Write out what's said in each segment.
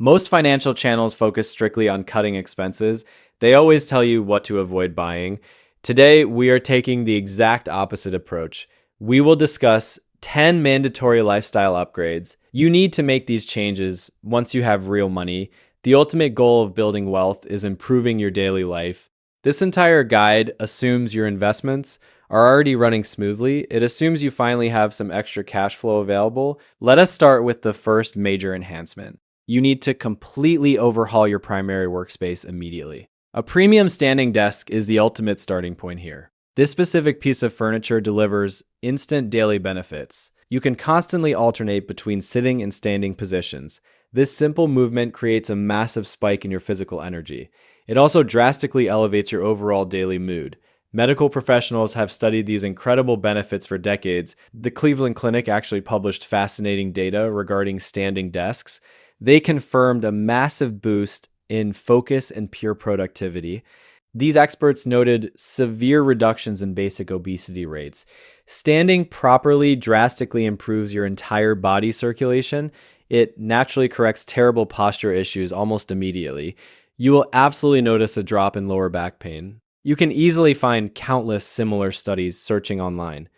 Most financial channels focus strictly on cutting expenses. They always tell you what to avoid buying. Today, we are taking the exact opposite approach. We will discuss 10 mandatory lifestyle upgrades. You need to make these changes once you have real money. The ultimate goal of building wealth is improving your daily life. This entire guide assumes your investments are already running smoothly. It assumes you finally have some extra cash flow available. Let us start with the first major enhancement. You need to completely overhaul your primary workspace immediately. A premium standing desk is the ultimate starting point here. This specific piece of furniture delivers instant daily benefits. You can constantly alternate between sitting and standing positions. This simple movement creates a massive spike in your physical energy. It also drastically elevates your overall daily mood. Medical professionals have studied these incredible benefits for decades. The Cleveland Clinic actually published fascinating data regarding standing desks. They confirmed a massive boost in focus and pure productivity. These experts noted severe reductions in basic obesity rates. Standing properly drastically improves your entire body circulation. It naturally corrects terrible posture issues almost immediately. You will absolutely notice a drop in lower back pain. You can easily find countless similar studies searching online.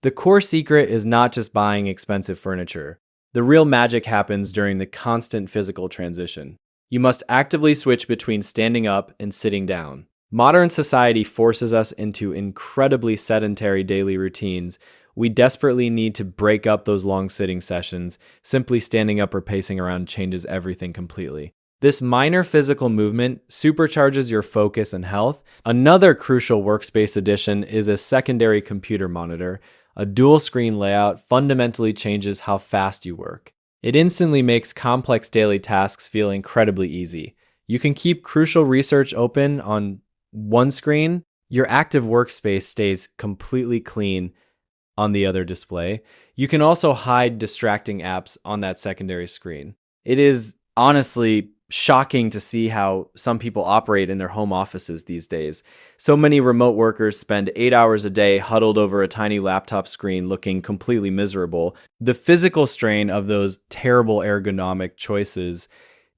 The core secret is not just buying expensive furniture. The real magic happens during the constant physical transition. You must actively switch between standing up and sitting down. Modern society forces us into incredibly sedentary daily routines. We desperately need to break up those long sitting sessions. Simply standing up or pacing around changes everything completely. This minor physical movement supercharges your focus and health. Another crucial workspace addition is a secondary computer monitor. A dual screen layout fundamentally changes how fast you work. It instantly makes complex daily tasks feel incredibly easy. You can keep crucial research open on one screen. Your active workspace stays completely clean on the other display. You can also hide distracting apps on that secondary screen. It is honestly shocking to see how some people operate in their home offices these days. So many remote workers spend 8 hours a day huddled over a tiny laptop screen looking completely miserable. The physical strain of those terrible ergonomic choices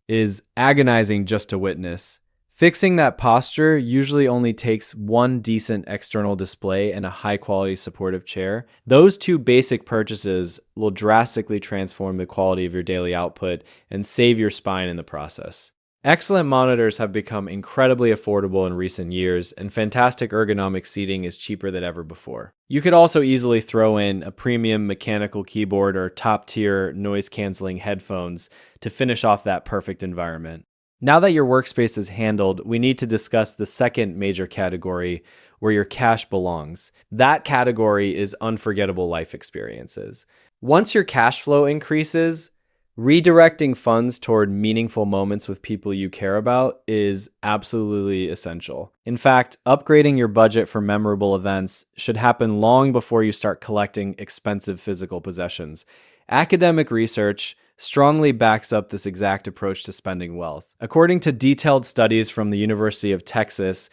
is agonizing just to witness. Fixing that posture usually only takes one decent external display and a high-quality supportive chair. Those two basic purchases will drastically transform the quality of your daily output and save your spine in the process. Excellent monitors have become incredibly affordable in recent years, and fantastic ergonomic seating is cheaper than ever before. You could also easily throw in a premium mechanical keyboard or top-tier noise-canceling headphones to finish off that perfect environment. Now that your workspace is handled, we need to discuss the second major category where your cash belongs. That category is unforgettable life experiences. Once your cash flow increases, redirecting funds toward meaningful moments with people you care about is absolutely essential. In fact, upgrading your budget for memorable events should happen long before you start collecting expensive physical possessions. Academic research strongly backs up this exact approach to spending wealth. According to detailed studies from the University of Texas,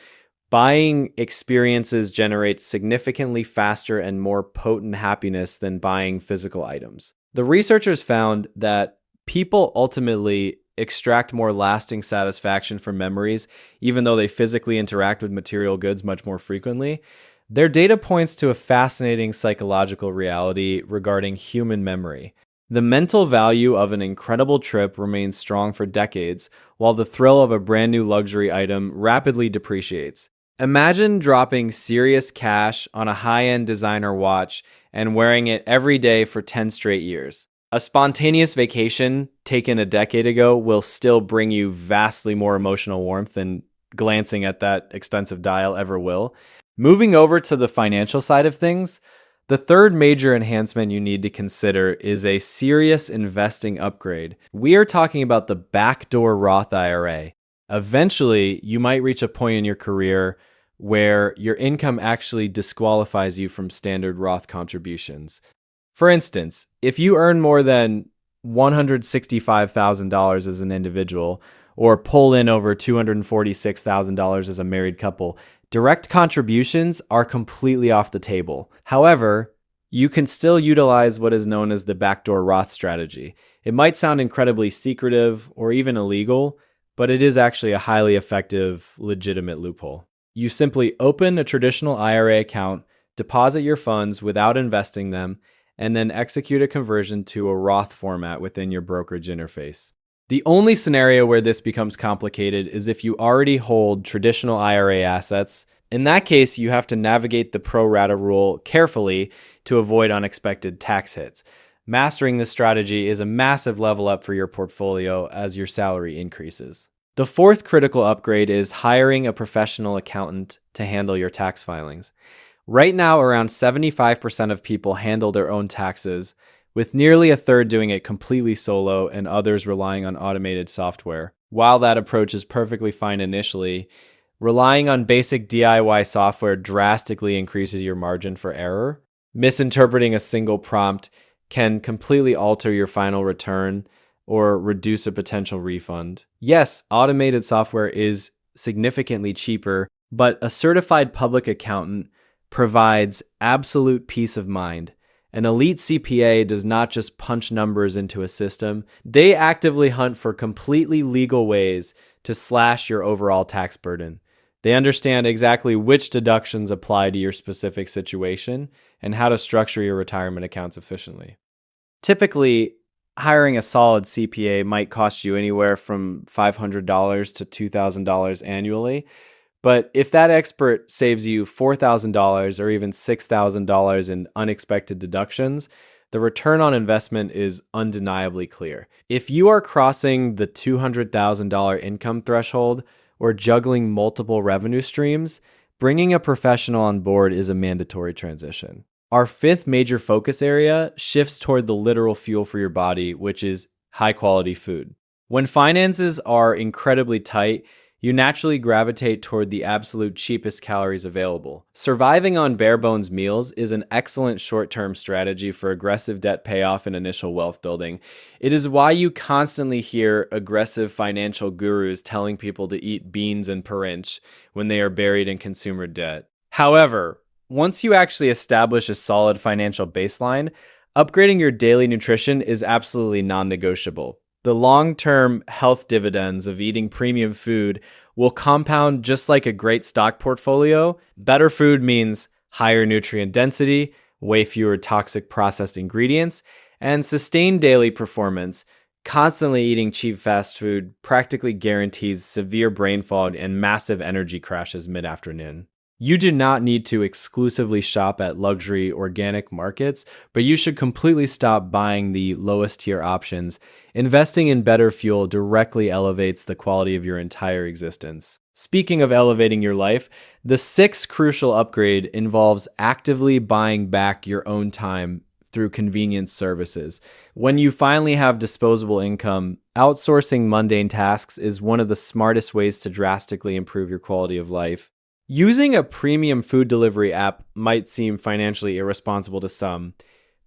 buying experiences generates significantly faster and more potent happiness than buying physical items. The researchers found that people ultimately extract more lasting satisfaction from memories, even though they physically interact with material goods much more frequently. Their data points to a fascinating psychological reality regarding human memory. The mental value of an incredible trip remains strong for decades, while the thrill of a brand new luxury item rapidly depreciates. Imagine dropping serious cash on a high-end designer watch and wearing it every day for 10 straight years. A spontaneous vacation taken a decade ago will still bring you vastly more emotional warmth than glancing at that expensive dial ever will. Moving over to the financial side of things, the third major enhancement you need to consider is a serious investing upgrade. We are talking about the backdoor Roth IRA. Eventually, you might reach a point in your career where your income actually disqualifies you from standard Roth contributions. For instance, if you earn more than $165,000 as an individual, or pull in over $246,000 as a married couple, direct contributions are completely off the table. However, you can still utilize what is known as the backdoor Roth strategy. It might sound incredibly secretive or even illegal, but it is actually a highly effective, legitimate loophole. You simply open a traditional IRA account, deposit your funds without investing them, and then execute a conversion to a Roth format within your brokerage interface. The only scenario where this becomes complicated is if you already hold traditional IRA assets. In that case, you have to navigate the pro rata rule carefully to avoid unexpected tax hits. Mastering this strategy is a massive level up for your portfolio as your salary increases. The fourth critical upgrade is hiring a professional accountant to handle your tax filings. Right now, around 75% of people handle their own taxes, with nearly a third doing it completely solo and others relying on automated software. While that approach is perfectly fine initially, relying on basic DIY software drastically increases your margin for error. Misinterpreting a single prompt can completely alter your final return or reduce a potential refund. Yes, automated software is significantly cheaper, but a certified public accountant provides absolute peace of mind. An elite CPA does not just punch numbers into a system. They actively hunt for completely legal ways to slash your overall tax burden. They understand exactly which deductions apply to your specific situation and how to structure your retirement accounts efficiently. Typically, hiring a solid CPA might cost you anywhere from $500 to $2,000 annually. But if that expert saves you $4,000 or even $6,000 in unexpected deductions, the return on investment is undeniably clear. If you are crossing the $200,000 income threshold or juggling multiple revenue streams, bringing a professional on board is a mandatory transition. Our fifth major focus area shifts toward the literal fuel for your body, which is high-quality food. When finances are incredibly tight, you naturally gravitate toward the absolute cheapest calories available. Surviving on bare bones meals is an excellent short-term strategy for aggressive debt payoff and initial wealth building. It is why you constantly hear aggressive financial gurus telling people to eat beans and per inch when they are buried in consumer debt. However, once you actually establish a solid financial baseline, upgrading your daily nutrition is absolutely non-negotiable. The long-term health dividends of eating premium food will compound just like a great stock portfolio. Better food means higher nutrient density, way fewer toxic processed ingredients, and sustained daily performance. Constantly eating cheap fast food practically guarantees severe brain fog and massive energy crashes mid-afternoon. You do not need to exclusively shop at luxury organic markets, but you should completely stop buying the lowest tier options. Investing in better fuel directly elevates the quality of your entire existence. Speaking of elevating your life, the sixth crucial upgrade involves actively buying back your own time through convenience services. When you finally have disposable income, outsourcing mundane tasks is one of the smartest ways to drastically improve your quality of life. Using a premium food delivery app might seem financially irresponsible to some,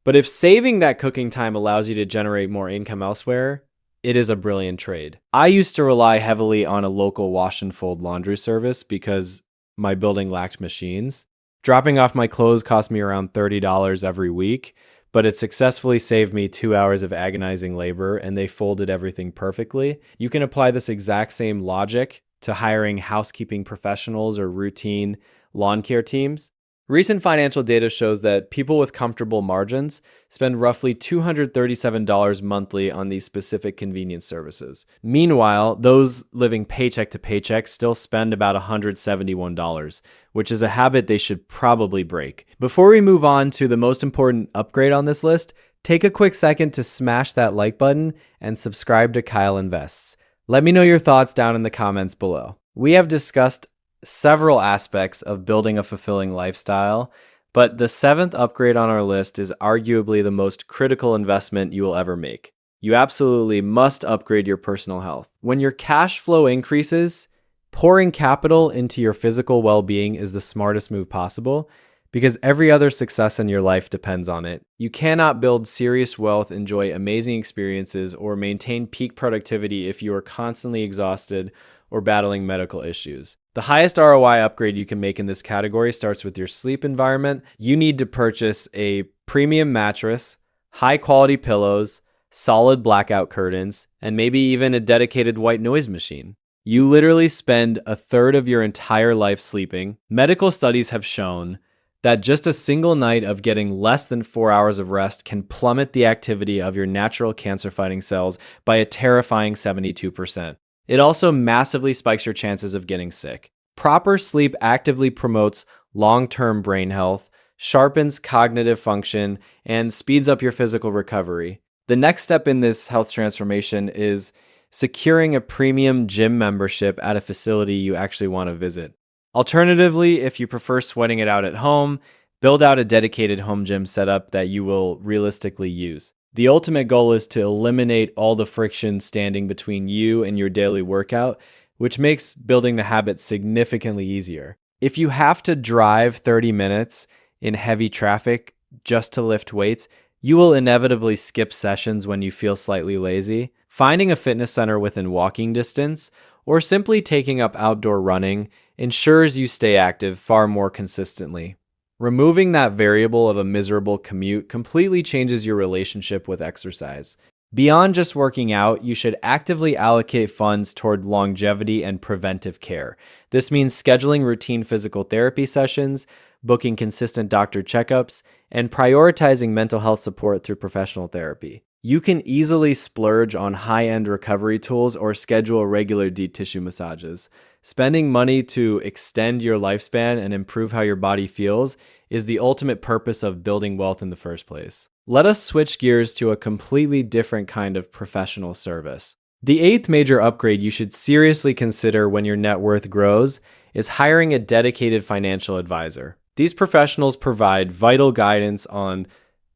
but if saving that cooking time allows you to generate more income elsewhere, it is a brilliant trade. I used to rely heavily on a local wash and fold laundry service because my building lacked machines. Dropping off my clothes cost me around $30 every week, but it successfully saved me 2 hours of agonizing labor, and they folded everything perfectly. You can apply this exact same logic to hiring housekeeping professionals or routine lawn care teams. Recent financial data shows that people with comfortable margins spend roughly $237 monthly on these specific convenience services. Meanwhile, those living paycheck to paycheck still spend about $171, which is a habit they should probably break. Before we move on to the most important upgrade on this list, take a quick second to smash that like button and subscribe to Kyle Invests. Let me know your thoughts down in the comments below. We have discussed several aspects of building a fulfilling lifestyle, but the seventh upgrade on our list is arguably the most critical investment you will ever make. You absolutely must upgrade your personal health. When your cash flow increases, pouring capital into your physical well-being is the smartest move possible, because every other success in your life depends on it. You cannot build serious wealth, enjoy amazing experiences, or maintain peak productivity if you are constantly exhausted or battling medical issues. The highest ROI upgrade you can make in this category starts with your sleep environment. You need to purchase a premium mattress, high quality pillows, solid blackout curtains, and maybe even a dedicated white noise machine. You literally spend a third of your entire life sleeping. Medical studies have shown that just a single night of getting less than 4 hours of rest can plummet the activity of your natural cancer-fighting cells by a terrifying 72%. It also massively spikes your chances of getting sick. Proper sleep actively promotes long-term brain health, sharpens cognitive function, and speeds up your physical recovery. The next step in this health transformation is securing a premium gym membership at a facility you actually want to visit. Alternatively, if you prefer sweating it out at home, build out a dedicated home gym setup that you will realistically use. The ultimate goal is to eliminate all the friction standing between you and your daily workout, which makes building the habit significantly easier. If you have to drive 30 minutes in heavy traffic just to lift weights, you will inevitably skip sessions when you feel slightly lazy. Finding a fitness center within walking distance or simply taking up outdoor running ensures you stay active far more consistently. Removing that variable of a miserable commute completely changes your relationship with exercise. Beyond just working out, you should actively allocate funds toward longevity and preventive care. This means scheduling routine physical therapy sessions, booking consistent doctor checkups, and prioritizing mental health support through professional therapy. You can easily splurge on high-end recovery tools or schedule regular deep tissue massages. Spending money to extend your lifespan and improve how your body feels is the ultimate purpose of building wealth in the first place. Let us switch gears to a completely different kind of professional service. The eighth major upgrade you should seriously consider when your net worth grows is hiring a dedicated financial advisor. These professionals provide vital guidance on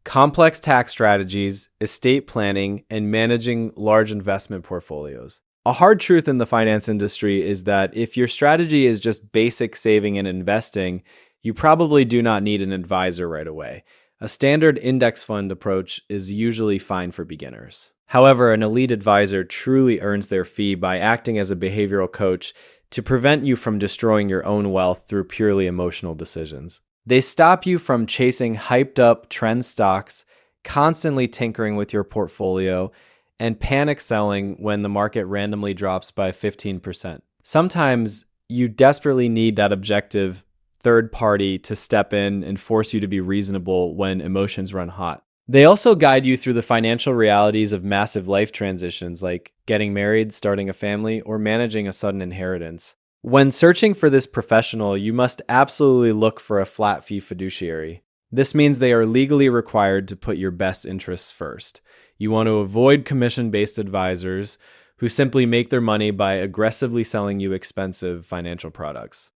complex tax strategies, estate planning, and managing large investment portfolios. A hard truth in the finance industry is that if your strategy is just basic saving and investing, you probably do not need an advisor right away. A standard index fund approach is usually fine for beginners. However, an elite advisor truly earns their fee by acting as a behavioral coach to prevent you from destroying your own wealth through purely emotional decisions. They stop you from chasing hyped up trend stocks, constantly tinkering with your portfolio, and panic selling when the market randomly drops by 15%. Sometimes you desperately need that objective third party to step in and force you to be reasonable when emotions run hot. They also guide you through the financial realities of massive life transitions like getting married, starting a family, or managing a sudden inheritance. When searching for this professional, you must absolutely look for a flat fee fiduciary. This means they are legally required to put your best interests first. You want to avoid commission-based advisors who simply make their money by aggressively selling you expensive financial products.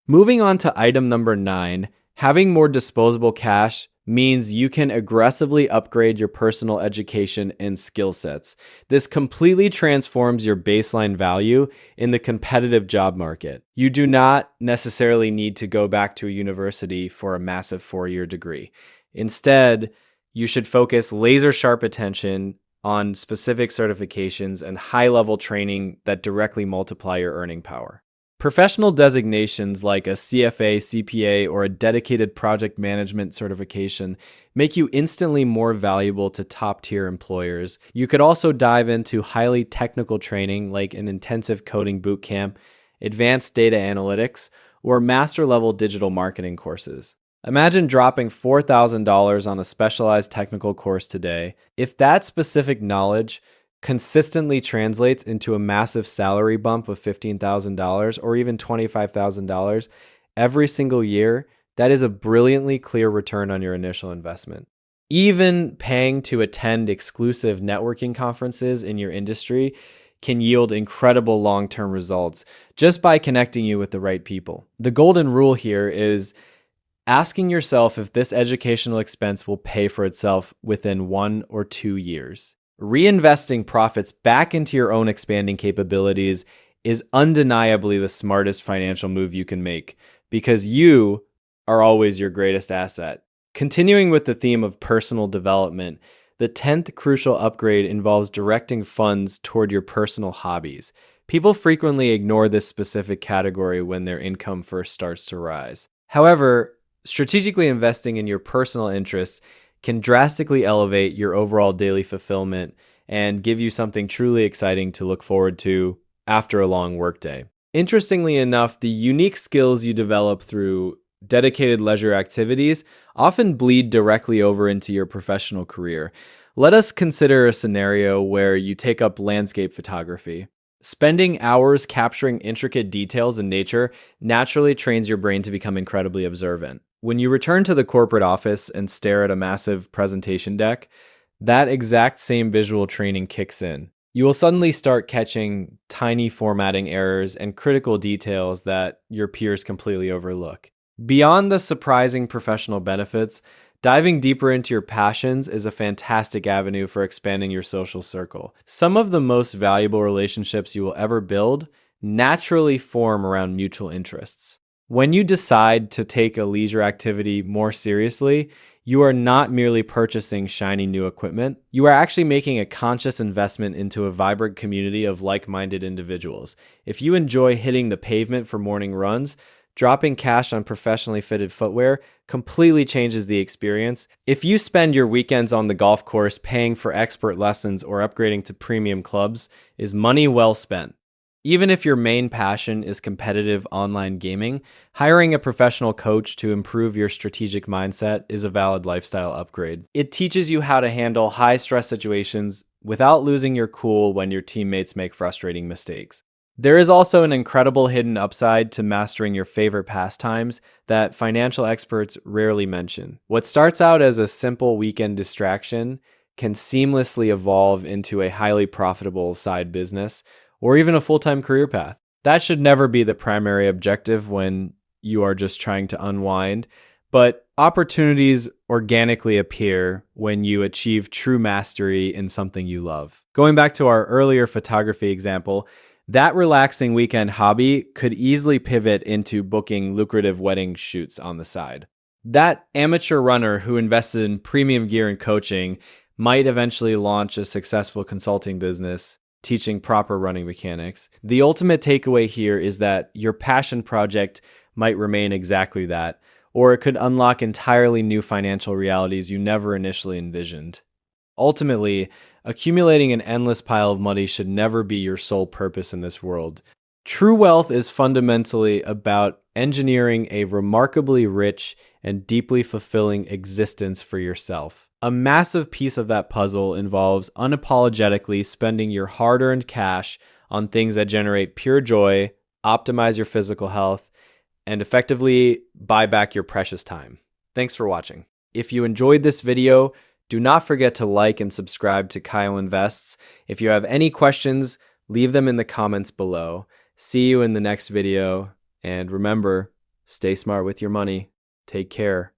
Moving on to item number 9, having more disposable cash means you can aggressively upgrade your personal education and skill sets. This completely transforms your baseline value in the competitive job market. You do not necessarily need to go back to a university for a massive 4-year degree. Instead, you should focus laser-sharp attention on specific certifications and high-level training that directly multiply your earning power. Professional designations like a CFA, CPA, or a dedicated project management certification make you instantly more valuable to top-tier employers. You could also dive into highly technical training like an intensive coding bootcamp, advanced data analytics, or master-level digital marketing courses. Imagine dropping $4,000 on a specialized technical course today. If that specific knowledge consistently translates into a massive salary bump of $15,000 or even $25,000 every single year, that is a brilliantly clear return on your initial investment. Even paying to attend exclusive networking conferences in your industry can yield incredible long-term results just by connecting you with the right people. The golden rule here is asking yourself if this educational expense will pay for itself within 1 or 2 years. Reinvesting profits back into your own expanding capabilities is undeniably the smartest financial move you can make because you are always your greatest asset. Continuing with the theme of personal development, The 10th crucial upgrade involves directing funds toward your personal hobbies. People frequently ignore this specific category when their income first starts to rise. However, strategically investing in your personal interests can drastically elevate your overall daily fulfillment and give you something truly exciting to look forward to after a long workday. Interestingly enough, the unique skills you develop through dedicated leisure activities often bleed directly over into your professional career. Let us consider a scenario where you take up landscape photography. Spending hours capturing intricate details in nature naturally trains your brain to become incredibly observant. When you return to the corporate office and stare at a massive presentation deck, that exact same visual training kicks in. You will suddenly start catching tiny formatting errors and critical details that your peers completely overlook. Beyond the surprising professional benefits, diving deeper into your passions is a fantastic avenue for expanding your social circle. Some of the most valuable relationships you will ever build naturally form around mutual interests. When you decide to take a leisure activity more seriously, you are not merely purchasing shiny new equipment. You are actually making a conscious investment into a vibrant community of like-minded individuals. If you enjoy hitting the pavement for morning runs, dropping cash on professionally fitted footwear completely changes the experience. If you spend your weekends on the golf course paying for expert lessons or upgrading to premium clubs, is money well spent. Even if your main passion is competitive online gaming, hiring a professional coach to improve your strategic mindset is a valid lifestyle upgrade. It teaches you how to handle high-stress situations without losing your cool when your teammates make frustrating mistakes. There is also an incredible hidden upside to mastering your favorite pastimes that financial experts rarely mention. What starts out as a simple weekend distraction can seamlessly evolve into a highly profitable side business or even a full-time career path. That should never be the primary objective when you are just trying to unwind, but opportunities organically appear when you achieve true mastery in something you love. Going back to our earlier photography example, that relaxing weekend hobby could easily pivot into booking lucrative wedding shoots on the side. That amateur runner who invested in premium gear and coaching might eventually launch a successful consulting business teaching proper running mechanics. The ultimate takeaway here is that your passion project might remain exactly that, or it could unlock entirely new financial realities you never initially envisioned. Ultimately, accumulating an endless pile of money should never be your sole purpose in this world. True wealth is fundamentally about engineering a remarkably rich and deeply fulfilling existence for yourself. A massive piece of that puzzle involves unapologetically spending your hard-earned cash on things that generate pure joy, optimize your physical health, and effectively buy back your precious time. Thanks for watching. If you enjoyed this video, do not forget to like and subscribe to Kyle Invests. If you have any questions, leave them in the comments below. See you in the next video, and remember, stay smart with your money. Take care.